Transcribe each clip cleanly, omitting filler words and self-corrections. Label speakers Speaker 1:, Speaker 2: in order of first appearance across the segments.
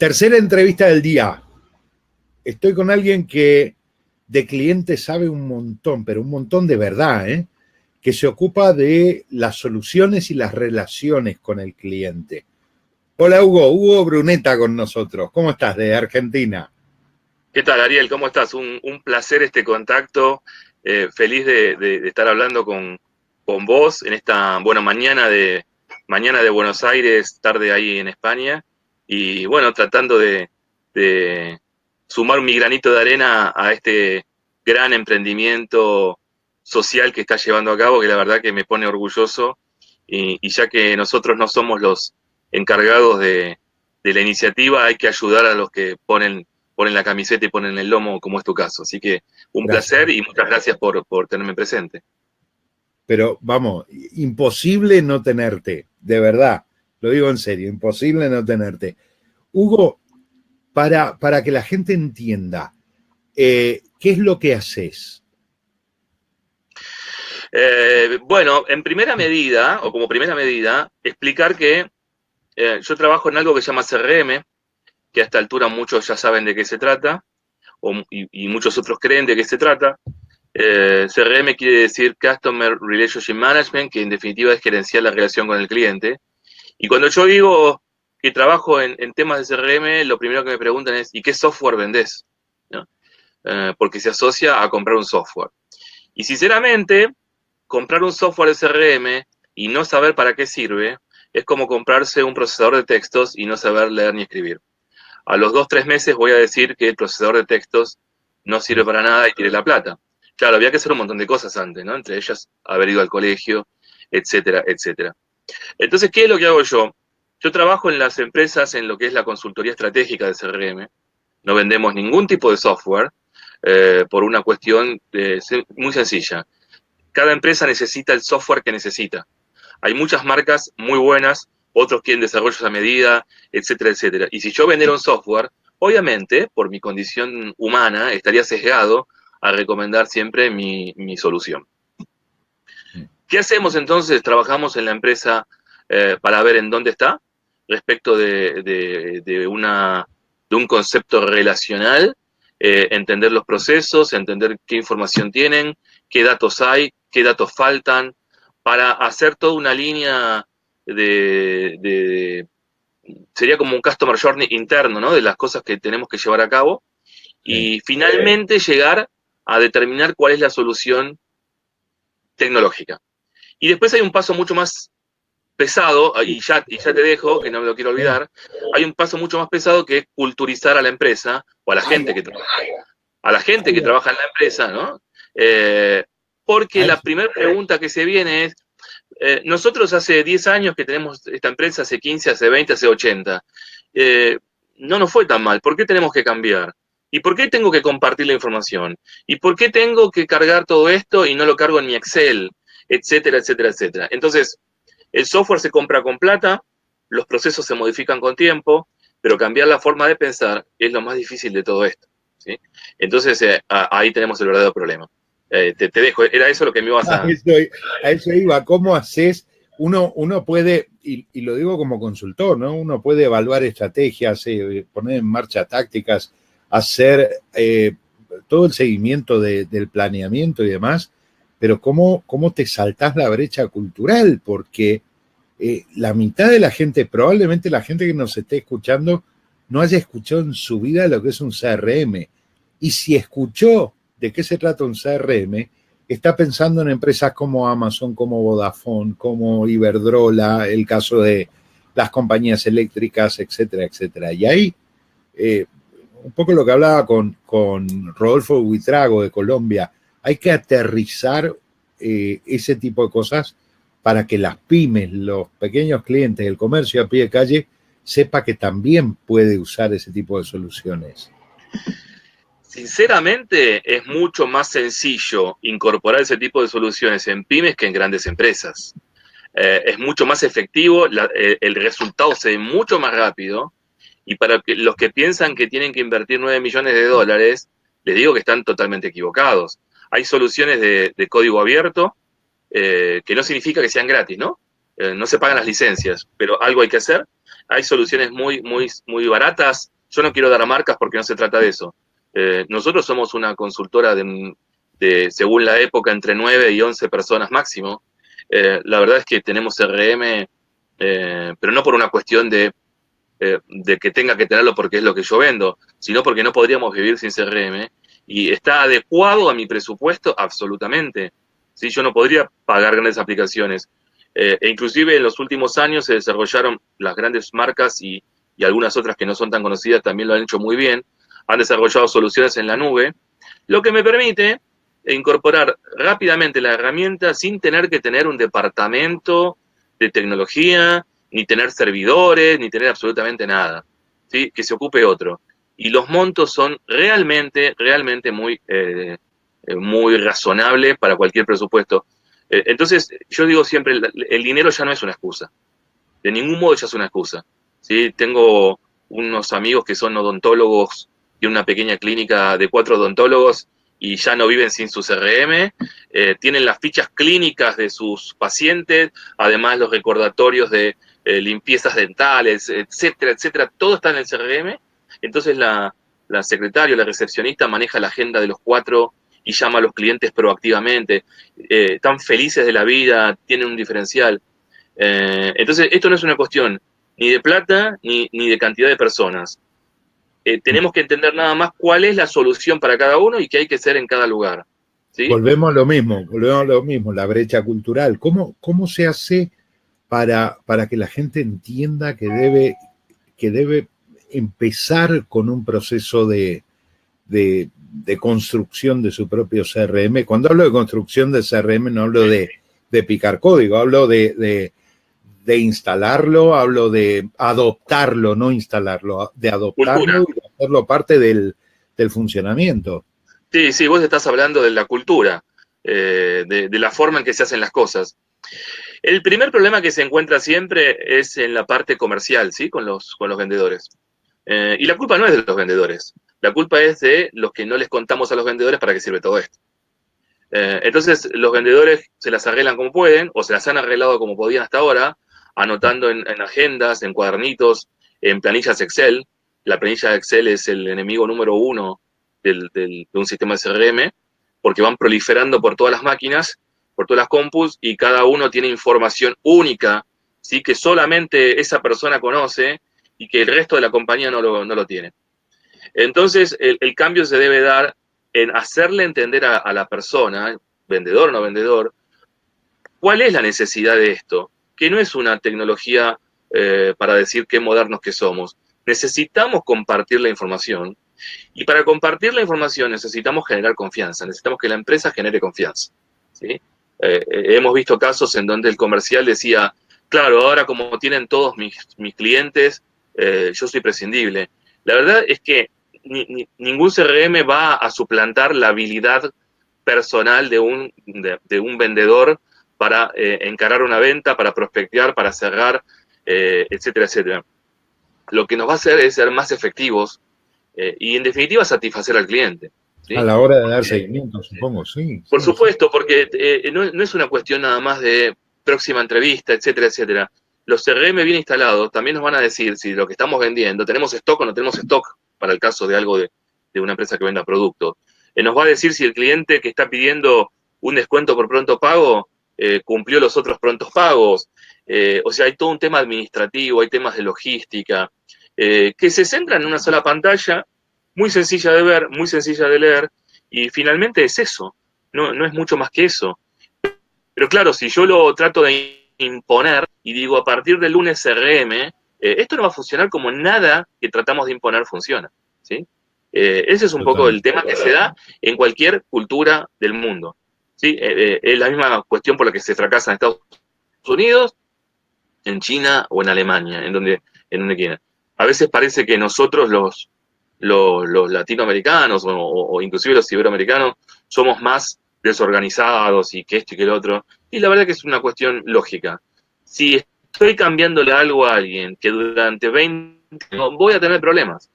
Speaker 1: Tercera entrevista del día. Estoy con alguien que de cliente sabe un montón, pero un montón de verdad, ¿eh? Que se ocupa de las soluciones y las relaciones con el cliente. Hola Hugo Bruneta con nosotros. ¿Cómo estás? De Argentina.
Speaker 2: ¿Qué tal, Ariel? ¿Cómo estás? Un placer este contacto. Feliz de estar hablando con vos en esta buena mañana de Buenos Aires, tarde ahí en España. Y bueno, tratando de sumar mi granito de arena a este gran emprendimiento social que está llevando a cabo, que la verdad que me pone orgulloso. Y ya que nosotros no somos los encargados de la iniciativa, hay que ayudar a los que ponen la camiseta y ponen el lomo, como es tu caso. Así que un
Speaker 1: Gracias.
Speaker 2: placer y muchas gracias por tenerme presente.
Speaker 1: Pero vamos, imposible no tenerte, de verdad. Lo digo en serio, imposible no tenerte. Hugo, para que la gente entienda, ¿qué es lo que haces?
Speaker 2: Bueno, en primera medida, o como primera medida, explicar que yo trabajo en algo que se llama CRM, que a esta altura muchos ya saben de qué se trata, y muchos otros creen de qué se trata. CRM quiere decir Customer Relationship Management, que en definitiva es gerenciar la relación con el cliente. Y cuando yo digo que trabajo en temas de CRM, lo primero que me preguntan es, ¿y qué software vendés? ¿No? Porque se asocia a comprar un software. Y sinceramente, comprar un software de CRM y no saber para qué sirve es como comprarse un procesador de textos y no saber leer ni escribir. A los 2 o 3 meses voy a decir que el procesador de textos no sirve para nada y quiere la plata. Claro, había que hacer un montón de cosas antes, ¿no? Entre ellas haber ido al colegio, etcétera, etcétera. Entonces, ¿qué es lo que hago yo? Yo trabajo en las empresas en lo que es la consultoría estratégica de CRM. No vendemos ningún tipo de software por una cuestión muy sencilla. Cada empresa necesita el software que necesita. Hay muchas marcas muy buenas, otros quieren desarrollos a medida, etcétera, etcétera. Y si yo vendiera un software, obviamente, por mi condición humana, estaría sesgado a recomendar siempre mi solución. ¿Qué hacemos entonces? Trabajamos en la empresa para ver en dónde está respecto de un concepto relacional, entender los procesos, entender qué información tienen, qué datos hay, qué datos faltan, para hacer toda una línea sería como un customer journey interno, ¿no? De las cosas que tenemos que llevar a cabo
Speaker 1: Sí.
Speaker 2: y finalmente llegar a determinar cuál es la solución tecnológica. Y después hay un paso mucho más pesado, y ya te dejo, que no me lo quiero olvidar, hay un paso mucho más pesado que es culturizar a la empresa o a la gente que trabaja en la empresa, ¿no? Porque la primera pregunta que se viene es, nosotros hace 10 años que tenemos esta empresa, hace 15, hace 20, hace 80, no nos fue tan mal, ¿por qué tenemos que cambiar? ¿Y por qué tengo que compartir la información? ¿Y por qué tengo que cargar todo esto y no lo cargo en mi Excel? Etcétera, etcétera, etcétera. Entonces, el software se compra con plata, los procesos se modifican con tiempo, pero cambiar la forma de pensar es lo más difícil de todo esto, ¿sí? Entonces, ahí tenemos el verdadero problema. Te dejo, era eso lo que me ibas
Speaker 1: A
Speaker 2: a...
Speaker 1: eso, a eso iba. ¿Cómo haces? Uno puede, y lo digo como consultor, ¿no? Uno puede evaluar estrategias, poner en marcha tácticas, hacer todo el seguimiento del planeamiento y demás, pero ¿cómo te saltás la brecha cultural? Porque la mitad de la gente, probablemente la gente que nos esté escuchando, no haya escuchado en su vida lo que es un CRM. Y si escuchó de qué se trata un CRM, está pensando en empresas como Amazon, como Vodafone, como Iberdrola, el caso de las compañías eléctricas, etcétera, etcétera. Y ahí, un poco lo que hablaba con Rodolfo Buitrago de Colombia, hay que aterrizar ese tipo de cosas para que las pymes, los pequeños clientes, el comercio a pie de calle, sepa que también puede usar ese tipo de soluciones.
Speaker 2: Sinceramente, es mucho más sencillo incorporar ese tipo de soluciones en pymes que en grandes empresas. Es mucho más efectivo, el resultado se ve mucho más rápido, y para los que piensan que tienen que invertir 9 millones de dólares, les digo que están totalmente equivocados. Hay soluciones de código abierto, que no significa que sean gratis, ¿no? No se pagan las licencias, pero algo hay que hacer. hay soluciones muy baratas. Yo no quiero dar marcas porque no se trata de eso. Nosotros somos una consultora según la época, entre 9 y 11 personas máximo. La verdad es que tenemos CRM, pero no por una cuestión de que tenga que tenerlo porque es lo que yo vendo, sino porque no podríamos vivir sin CRM. Y está adecuado a mi presupuesto absolutamente. ¿Sí? Yo no podría pagar grandes aplicaciones. E inclusive en los últimos años se desarrollaron las grandes marcas y algunas otras que no son tan conocidas también lo han hecho muy bien. Han desarrollado soluciones en la nube, lo que me permite incorporar rápidamente la herramienta sin tener que tener un departamento de tecnología, ni tener servidores, ni tener absolutamente nada, ¿sí? Que se ocupe otro. Y los montos son realmente muy razonables para cualquier presupuesto. Entonces, yo digo siempre, el dinero ya no es una excusa. De ningún modo ya es una excusa. ¿Sí? Tengo unos amigos que son odontólogos, tienen una pequeña clínica de 4 odontólogos y ya no viven sin su CRM, tienen las fichas clínicas de sus pacientes, además los recordatorios de limpiezas dentales, etcétera, etcétera, todo está en el CRM. Entonces la secretaria, la recepcionista maneja la agenda de los 4 y llama a los clientes proactivamente, están felices de la vida, tienen un diferencial. Entonces, esto no es una cuestión ni de plata ni de cantidad de personas. Tenemos que entender nada más cuál es la solución para cada uno y qué hay que hacer en cada lugar. ¿Sí?
Speaker 1: Volvemos a lo mismo, la brecha cultural. ¿Cómo se hace para que la gente entienda que debe empezar con un proceso de construcción de su propio CRM? Cuando hablo de construcción de CRM no hablo de picar código, hablo de instalarlo, hablo de adoptarlo, no instalarlo, de adoptarlo y de hacerlo parte del funcionamiento.
Speaker 2: Sí, vos estás hablando de la cultura, de la forma en que se hacen las cosas. El primer problema que se encuentra siempre es en la parte comercial, ¿sí? Con los vendedores. Y la culpa no es de los vendedores, la culpa es de los que no les contamos a los vendedores para qué sirve todo esto. Entonces, los vendedores se las arreglan como pueden, o se las han arreglado como podían hasta ahora, anotando en agendas, en cuadernitos, en planillas Excel. La planilla Excel es el enemigo número 1 de un sistema de CRM, porque van proliferando por todas las máquinas, por todas las compus, y cada uno tiene información única, ¿sí? Que solamente esa persona conoce y que el resto de la compañía no lo tiene. Entonces, el cambio se debe dar en hacerle entender a la persona, vendedor o no vendedor, cuál es la necesidad de esto, que no es una tecnología para decir qué modernos que somos. Necesitamos compartir la información, y para compartir la información necesitamos generar confianza, necesitamos que la empresa genere confianza, ¿sí? Hemos visto casos en donde el comercial decía, claro, ahora como tienen todos mis clientes, yo soy prescindible. La verdad es que ningún CRM va a suplantar la habilidad personal de un vendedor para encarar una venta, para prospectear, para cerrar, etcétera, etcétera. Lo que nos va a hacer es ser más efectivos y en definitiva satisfacer al cliente, ¿sí?
Speaker 1: A la hora de dar seguimiento, supongo, sí.
Speaker 2: Por
Speaker 1: sí,
Speaker 2: supuesto, porque no es una cuestión nada más de próxima entrevista, etcétera, etcétera. Los CRM bien instalados también nos van a decir si lo que estamos vendiendo, tenemos stock o no tenemos stock, para el caso de algo de una empresa que venda productos. Nos va a decir si el cliente que está pidiendo un descuento por pronto pago cumplió los otros prontos pagos. O sea, hay todo un tema administrativo, hay temas de logística, que se centran en una sola pantalla, muy sencilla de ver, muy sencilla de leer, y finalmente es eso, no es mucho más que eso. Pero claro, si yo lo trato de imponer y digo a partir del lunes CRM, esto no va a funcionar como nada que tratamos de imponer funciona, ¿sí? Ese es un poco el tema que se da en cualquier cultura del mundo, ¿sí? Es la misma cuestión por la que se fracasa en Estados Unidos, en China o en Alemania, en donde quieran. A veces parece que nosotros los latinoamericanos o inclusive los iberoamericanos somos más desorganizados y que esto y que el otro, y la verdad que es una cuestión lógica. Si estoy cambiándole algo a alguien que durante 20 años voy a tener problemas,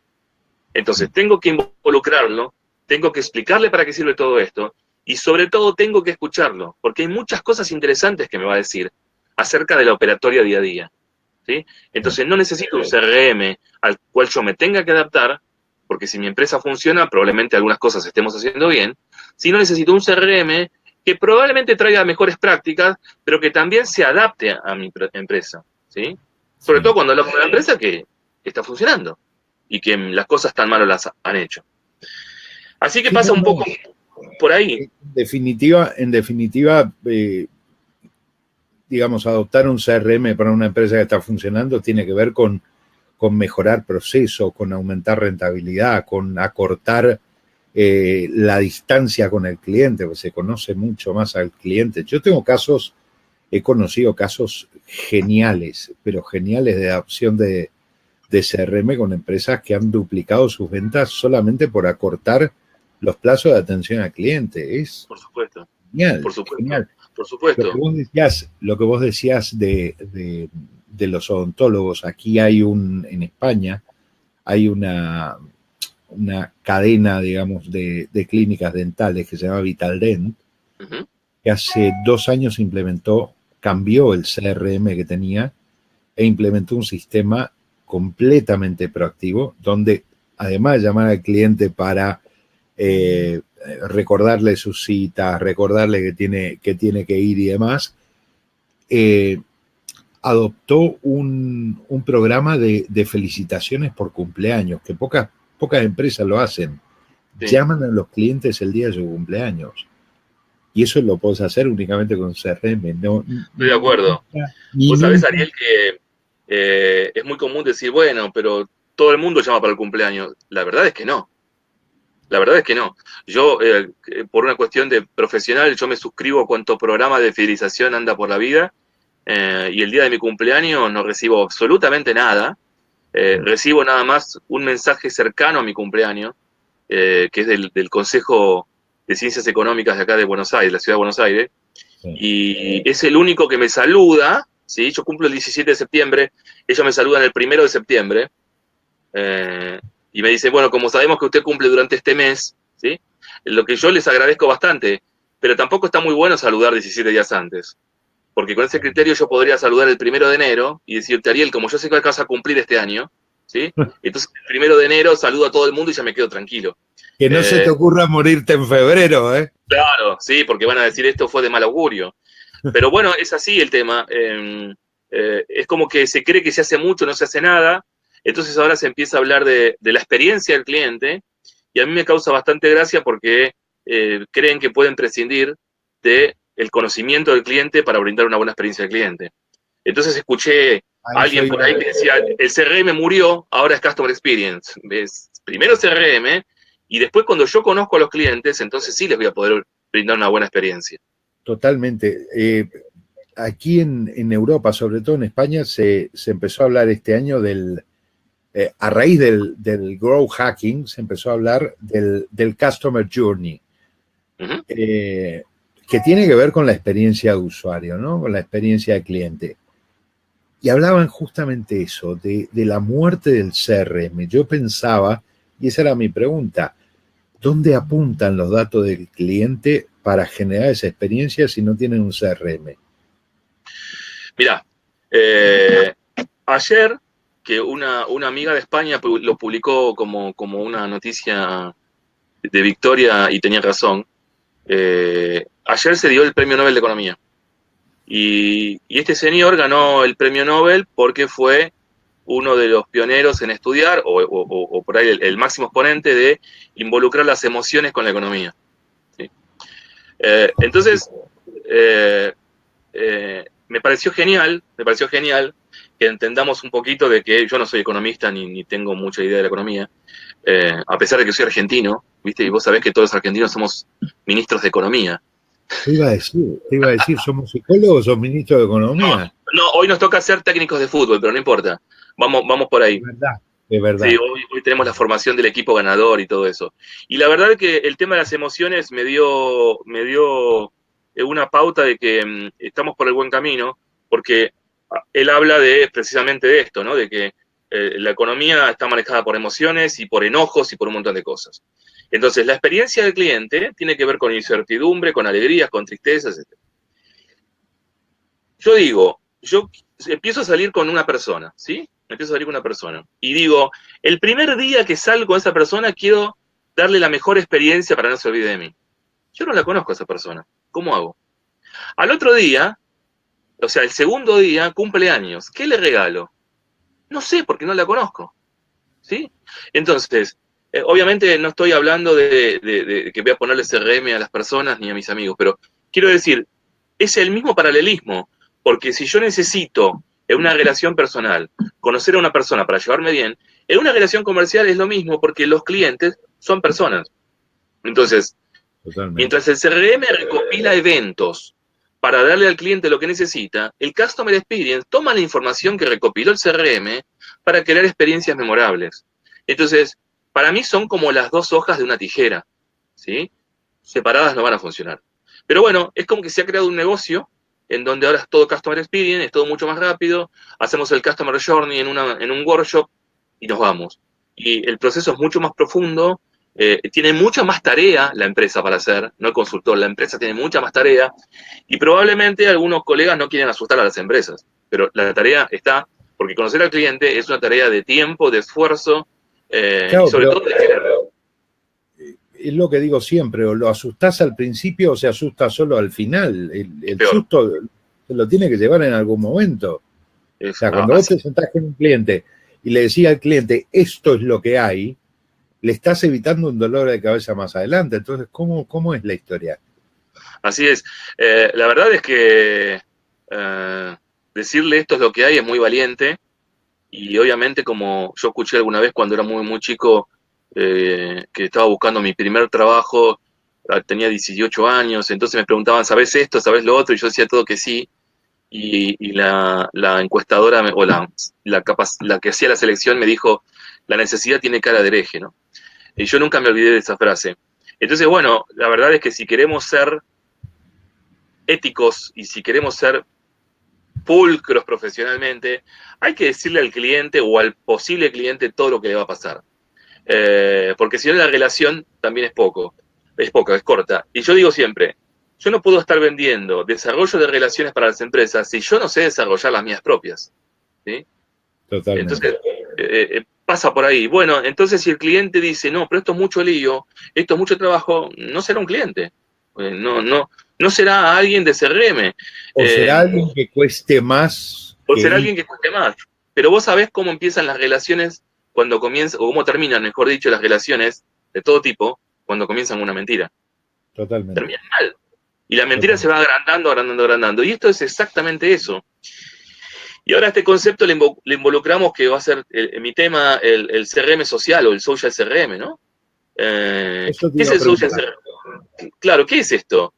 Speaker 2: entonces tengo que involucrarlo, tengo que explicarle para qué sirve todo esto, y sobre todo tengo que escucharlo, porque hay muchas cosas interesantes que me va a decir acerca de la operatoria día a día. ¿sí? Entonces no necesito un CRM al cual yo me tenga que adaptar, porque si mi empresa funciona, probablemente algunas cosas estemos haciendo bien, sino necesito un CRM que probablemente traiga mejores prácticas, pero que también se adapte a mi empresa, ¿sí? Sobre todo cuando hablamos de una empresa que está funcionando y que las cosas tan mal las han hecho. Así que
Speaker 1: Sí,
Speaker 2: pasa
Speaker 1: no,
Speaker 2: un
Speaker 1: no.
Speaker 2: poco por ahí.
Speaker 1: En definitiva, digamos, adoptar un CRM para una empresa que está funcionando tiene que ver con mejorar procesos, con aumentar rentabilidad, con acortar la distancia con el cliente, porque se conoce mucho más al cliente. Yo tengo casos, he conocido casos geniales, pero geniales de adopción de CRM con empresas que han duplicado sus ventas solamente por acortar los plazos de atención al cliente. Es
Speaker 2: Por supuesto,
Speaker 1: genial,
Speaker 2: por supuesto,
Speaker 1: genial.
Speaker 2: por supuesto.
Speaker 1: Lo que vos decías de los odontólogos, aquí hay en España, hay una cadena, digamos, de clínicas dentales que se llama Vitaldent,
Speaker 2: Ujú.
Speaker 1: que hace 2 años cambió el CRM que tenía e implementó un sistema completamente proactivo, donde además de llamar al cliente para recordarle sus citas, recordarle que tiene que ir y demás, eh, adoptó un programa de felicitaciones por cumpleaños, que pocas empresas lo hacen.
Speaker 2: Sí,
Speaker 1: Llaman a los clientes el día de su cumpleaños. Y eso lo puedes hacer únicamente con CRM. No,
Speaker 2: estoy de acuerdo.
Speaker 1: ni
Speaker 2: Vos sabés,
Speaker 1: nunca.
Speaker 2: Ariel, que es muy común decir, bueno, pero todo el mundo llama para el cumpleaños. La verdad es que no. La verdad es que no. Yo, por una cuestión de profesional, yo me suscribo a cuánto programa de fidelización anda por la vida, y el día de mi cumpleaños no recibo absolutamente nada. Recibo nada más un mensaje cercano a mi cumpleaños, que es del Consejo de Ciencias Económicas de acá de Buenos Aires, la ciudad de Buenos Aires,
Speaker 1: Sí.
Speaker 2: y es el único que me saluda, ¿sí? Yo cumplo el 17 de septiembre, ellos me saludan el 1 de septiembre, eh, y me dicen, bueno, como sabemos que usted cumple durante este mes, ¿sí? Lo que yo les agradezco bastante, pero tampoco está muy bueno saludar 17 días antes, porque con ese criterio yo podría saludar el 1 de enero y decirte, Ariel, como yo sé que vas a cumplir este año, ¿sí? Entonces el 1 de enero saludo a todo el mundo y ya me quedo tranquilo.
Speaker 1: Que no se te
Speaker 2: Eh,
Speaker 1: ocurra morirte en febrero, ¿eh?
Speaker 2: claro, sí, porque van a decir esto fue de mal augurio. Pero bueno, es así el tema. Es como que se cree que se hace mucho, no se hace nada. Entonces ahora se empieza a hablar de la experiencia del cliente y a mí me causa bastante gracia porque creen que pueden prescindir del conocimiento del cliente para brindar una buena experiencia al cliente. Entonces escuché a
Speaker 1: A eso
Speaker 2: alguien por ahí
Speaker 1: iba.
Speaker 2: que decía, el CRM murió, ahora es Customer Experience. ¿Ves? Primero CRM y después cuando yo conozco a los clientes, entonces sí les voy a poder brindar una buena experiencia.
Speaker 1: Totalmente. Aquí en Europa, sobre todo en España, se empezó a hablar este año a raíz del growth hacking, se empezó a hablar del customer journey,
Speaker 2: Uh -huh.
Speaker 1: que tiene que ver con la experiencia de usuario, ¿no? Con la experiencia de cliente. Y hablaban justamente eso, de la muerte del CRM. Yo pensaba, y esa era mi pregunta, ¿dónde apuntan los datos del cliente para generar esa experiencia si no tienen un CRM?
Speaker 2: Mira, ayer que una amiga de España lo publicó como una noticia de victoria y tenía razón, ayer se dio el Premio Nobel de Economía. Y este señor ganó el Premio Nobel porque fue uno de los pioneros en estudiar, o por ahí el máximo exponente de involucrar las emociones con la economía. ¿Sí? Entonces, eh, me pareció genial que entendamos un poquito de que yo no soy economista ni tengo mucha idea de la economía, a pesar de que soy argentino, ¿viste? Y vos sabés que todos los argentinos somos ministros de economía.
Speaker 1: Te iba a decir, ¿somos psicólogos o ministros de
Speaker 2: No,
Speaker 1: Economía?
Speaker 2: no, hoy nos toca ser técnicos de fútbol, pero no importa. Vamos por
Speaker 1: Es
Speaker 2: ahí.
Speaker 1: verdad, es
Speaker 2: Sí,
Speaker 1: verdad.
Speaker 2: hoy tenemos la formación del equipo ganador y todo eso. Y la verdad es que el tema de las emociones me dio una pauta de que estamos por el buen camino, porque él habla precisamente de esto, ¿no? De que la economía está manejada por emociones y por enojos y por un montón de cosas. Entonces, la experiencia del cliente tiene que ver con incertidumbre, con alegrías, con tristezas, etc. Yo digo, yo empiezo a salir con una persona, ¿sí? Empiezo a salir con una persona. Y digo, el primer día que salgo con esa persona quiero darle la mejor experiencia para que no se olvide de mí. Yo no la conozco a esa persona. ¿Cómo hago? Al otro día, o sea, el segundo día, cumpleaños. ¿Qué le regalo? No sé, porque no la conozco. ¿Sí? Entonces, obviamente no estoy hablando de que voy a ponerle CRM a las personas ni a mis amigos, pero quiero decir, es el mismo paralelismo, porque si yo necesito en una relación personal conocer a una persona para llevarme bien, en una relación comercial es lo mismo, porque los clientes son personas. Entonces,
Speaker 1: Totalmente.
Speaker 2: mientras el CRM recopila eventos para darle al cliente lo que necesita, el Customer Experience toma la información que recopiló el CRM para crear experiencias memorables. Entonces, para mí son como las dos hojas de una tijera, ¿sí? Separadas no van a funcionar. Pero bueno, es como que se ha creado un negocio en donde ahora es todo Customer Experience, es todo mucho más rápido, hacemos el Customer Journey en un workshop y nos vamos. Y el proceso es mucho más profundo, tiene mucha más tarea la empresa para hacer, no el consultor, la empresa tiene mucha más tarea y probablemente algunos colegas no quieren asustar a las empresas, pero la tarea está, porque conocer al cliente es una tarea de tiempo, de esfuerzo y
Speaker 1: Claro,
Speaker 2: sobre todo
Speaker 1: pero
Speaker 2: de querer.
Speaker 1: es lo que digo siempre, o lo asustás al principio o se asusta solo al final.
Speaker 2: Es
Speaker 1: El
Speaker 2: peor.
Speaker 1: susto se lo tiene que llevar en algún momento. O sea, cuando vos
Speaker 2: Así.
Speaker 1: te sentás con un cliente y le decís al cliente, esto es lo que hay, le estás evitando un dolor de cabeza más adelante. Entonces, ¿cómo es la historia?
Speaker 2: Así es. La verdad es que decirle esto es lo que hay es muy valiente y obviamente como yo escuché alguna vez cuando era muy, muy chico que estaba buscando mi primer trabajo, tenía 18 años, entonces me preguntaban, ¿sabes esto? ¿Sabes lo otro? Y yo decía todo que sí. Y la encuestadora o la que hacía la selección me dijo, la necesidad tiene cara de hereje, ¿no? Y yo nunca me olvidé de esa frase. Entonces, bueno, la verdad es que si queremos ser éticos y si queremos ser pulcros profesionalmente, hay que decirle al cliente o al posible cliente todo lo que le va a pasar. Porque si no la relación también es poca, es corta. Y yo digo siempre, yo no puedo estar vendiendo desarrollo de relaciones para las empresas si yo no sé desarrollar las mías propias. ¿Sí?
Speaker 1: Totalmente.
Speaker 2: Entonces, pasa por ahí. Bueno, entonces si el cliente dice, no, pero esto es mucho lío, esto es mucho trabajo, no será un cliente. No será alguien de CRM.
Speaker 1: O será
Speaker 2: Eh,
Speaker 1: alguien que cueste más
Speaker 2: o
Speaker 1: que
Speaker 2: será
Speaker 1: ir
Speaker 2: alguien que cueste más. Pero vos sabés cómo empiezan las relaciones cuando comienzan, o cómo terminan, mejor dicho, las relaciones de todo tipo cuando comienzan una mentira.
Speaker 1: totalmente.
Speaker 2: Terminan mal. Y la mentira se
Speaker 1: Totalmente.
Speaker 2: va agrandando, agrandando, agrandando. Y esto es exactamente eso. Y ahora a este concepto le involucramos que va a ser mi tema, el CRM social o el social CRM, ¿no?
Speaker 1: Eso te
Speaker 2: ¿Qué es
Speaker 1: iba a
Speaker 2: el social
Speaker 1: preguntar.
Speaker 2: CRM? Claro, ¿qué es esto?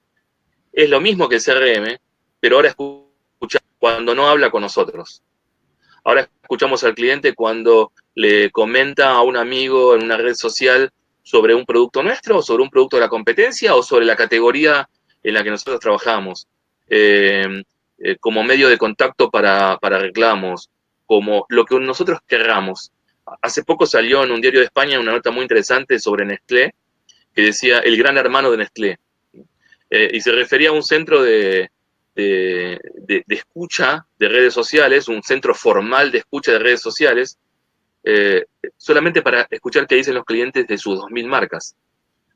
Speaker 2: Es lo mismo que el CRM, pero ahora escucha cuando no habla con nosotros. Ahora escuchamos al cliente cuando le comenta a un amigo en una red social sobre un producto nuestro, o sobre un producto de la competencia, o sobre la categoría en la que nosotros trabajamos, como medio de contacto para reclamos, como lo que nosotros querramos. Hace poco salió en un diario de España una nota muy interesante sobre Nestlé, que decía el gran hermano de Nestlé, y se refería a un centro de escucha de redes sociales, un centro formal de escucha de redes sociales, solamente para escuchar qué dicen los clientes de sus 2.000 marcas.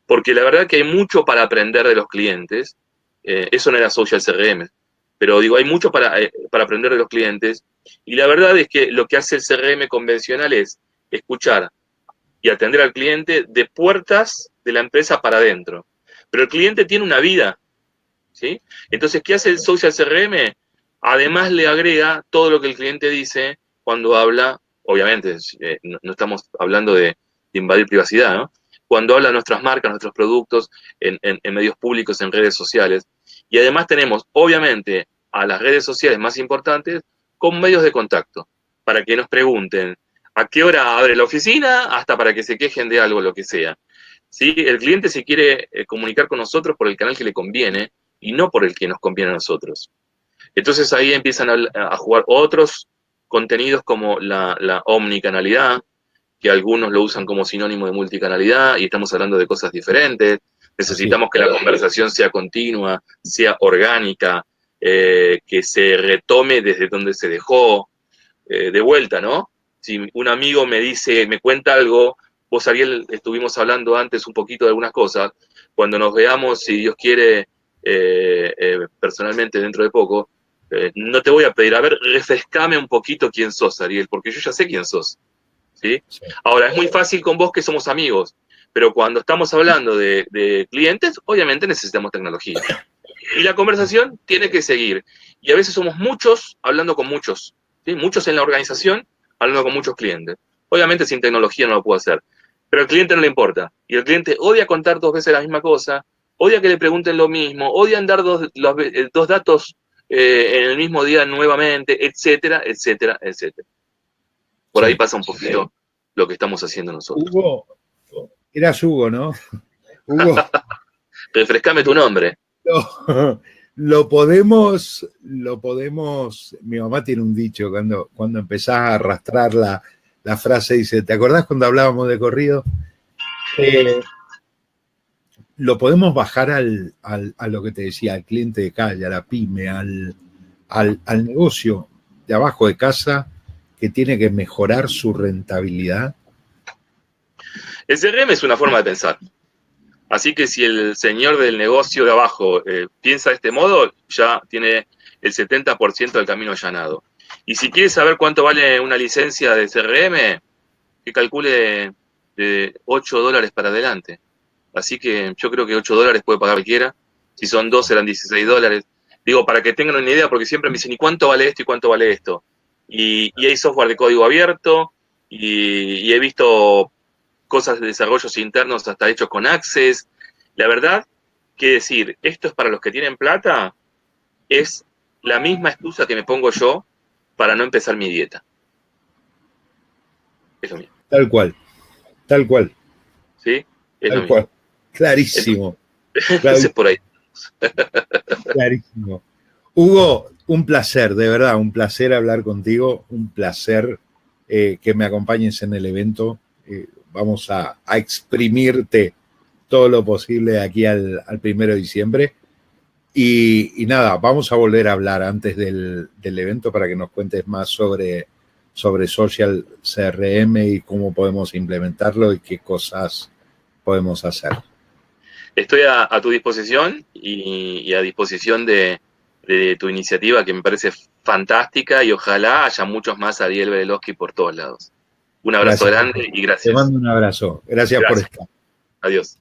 Speaker 2: Porque la verdad que hay mucho para aprender de los clientes, eso no era social CRM, pero digo, hay mucho para aprender de los clientes, y la verdad es que lo que hace el CRM convencional es escuchar y atender al cliente de puertas de la empresa para adentro. Pero el cliente tiene una vida, ¿sí? Entonces, ¿qué hace el social CRM? Además le agrega todo lo que el cliente dice cuando habla, obviamente, no estamos hablando de invadir privacidad, ¿no? Cuando habla de nuestras marcas, nuestros productos en medios públicos, en redes sociales. Y además tenemos, obviamente, a las redes sociales más importantes con medios de contacto, para que nos pregunten a qué hora abre la oficina, hasta para que se quejen de algo, lo que sea. ¿Sí? El cliente se quiere comunicar con nosotros por el canal que le conviene, y no por el que nos conviene a nosotros. Entonces ahí empiezan a jugar otros contenidos como la omnicanalidad, que algunos lo usan como sinónimo de multicanalidad y estamos hablando de cosas diferentes.
Speaker 1: Así es.
Speaker 2: Necesitamos que la conversación sea continua, sea orgánica, que se retome desde donde se dejó, de vuelta, ¿no? Si un amigo me dice, me cuenta algo, vos, Ariel, estuvimos hablando antes un poquito de algunas cosas, cuando nos veamos, si Dios quiere, personalmente dentro de poco, no te voy a pedir, a ver, refrescame un poquito quién sos, Ariel, porque yo ya sé quién sos, ¿sí? Sí. Ahora, es muy fácil con vos que somos amigos, pero cuando estamos hablando de clientes, obviamente necesitamos tecnología. Y la conversación tiene que seguir. Y a veces somos muchos hablando con muchos, ¿sí? Muchos en la organización hablando con muchos clientes. Obviamente sin tecnología no lo puedo hacer, pero al cliente no le importa. Y el cliente odia contar 2 veces la misma cosa, odia que le pregunten lo mismo, odian dar dos datos en el mismo día nuevamente, etcétera, etcétera, etcétera. Por ahí pasa un poquito lo que estamos haciendo nosotros.
Speaker 1: Hugo, eras Hugo, ¿no? Hugo.
Speaker 2: Refrescame tu nombre.
Speaker 1: Lo podemos, mi mamá tiene un dicho cuando empezás a arrastrar la frase, dice, ¿te acordás cuando hablábamos de corrido? Lo podemos bajar a lo que te decía, al cliente de calle, a la pyme, al negocio de abajo de casa que tiene que mejorar su rentabilidad.
Speaker 2: El CRM es una forma de pensar. Así que si el señor del negocio de abajo piensa de este modo, ya tiene el 70% del camino allanado. Y si quiere saber cuánto vale una licencia de CRM, que calcule de $8 para adelante. Así que yo creo que $8 puede pagar cualquiera. Si son 2 serán $16. Digo, para que tengan una idea, porque siempre me dicen, ¿y cuánto vale esto y cuánto vale esto? Y hay software de código abierto, y he visto cosas de desarrollos internos hasta hechos con Access. La verdad, que decir, esto es para los que tienen plata, es la misma excusa que me pongo yo para no empezar mi dieta. Es lo mismo.
Speaker 1: Tal cual.
Speaker 2: ¿Sí? Es
Speaker 1: tal cual. Clarísimo.
Speaker 2: Entonces por ahí.
Speaker 1: Clarísimo. Hugo, un placer, de verdad, un placer hablar contigo, un placer que me acompañes en el evento. Vamos a exprimirte todo lo posible de aquí al 1 de diciembre. Y nada, vamos a volver a hablar antes del evento para que nos cuentes más sobre Social CRM y cómo podemos implementarlo y qué cosas podemos hacer.
Speaker 2: Estoy a tu disposición y a disposición de tu iniciativa, que me parece fantástica, y ojalá haya muchos más Ariel Velosky por todos lados. Un abrazo grande y gracias.
Speaker 1: Te mando un abrazo. Gracias por estar.
Speaker 2: Adiós.